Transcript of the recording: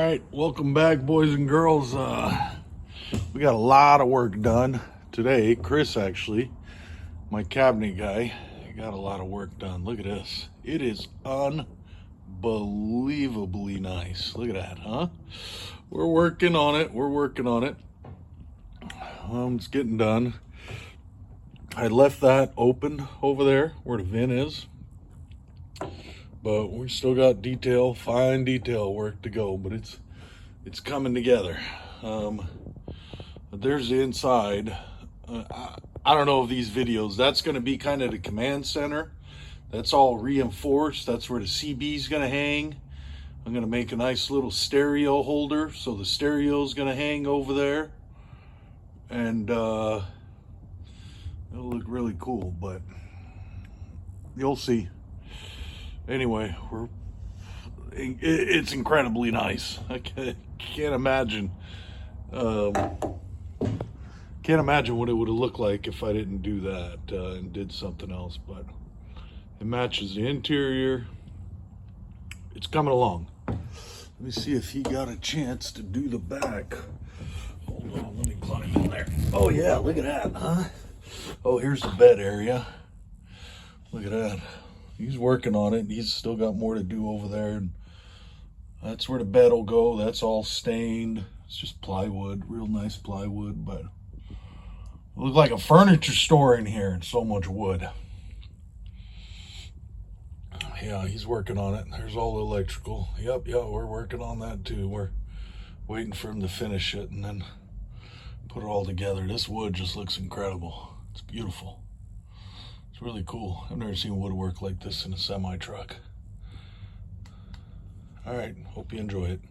right, welcome back, boys and girls. We got a lot of work done today. Chris, actually, my cabinet guy, got a lot of work done. Look at this. It is unbelievably nice. Look at that, huh? We're working on it. It's getting done. I left that open over there where the vent is, but we still got fine detail work to go, but it's coming together. There's the inside. I don't know if these videos, that's going to be kind of the command center. That's all reinforced. That's where the CB is going to hang. I'm going to make a nice little stereo holder, so the stereo is going to hang over there, and it'll look really cool, but you'll see. Anyway, it's incredibly nice. I can't imagine what it would have looked like if I didn't do that and did something else. But it matches the interior. It's coming along. Let me see if he got a chance to do the back. Hold on, let me climb in there. Oh yeah, look at that, huh? Oh, here's the bed area. Look at that. He's working on it. He's still got more to do over there. And that's where the bed will go. That's all stained. It's just plywood, real nice plywood, but it looks like a furniture store in here. It's so much wood. Yeah, he's working on it. There's all the electrical. Yep, we're working on that too. We're waiting for him to finish it and then put it all together. This wood just looks incredible. It's beautiful. It's really cool. I've never seen woodwork like this in a semi truck. All right, hope you enjoy it.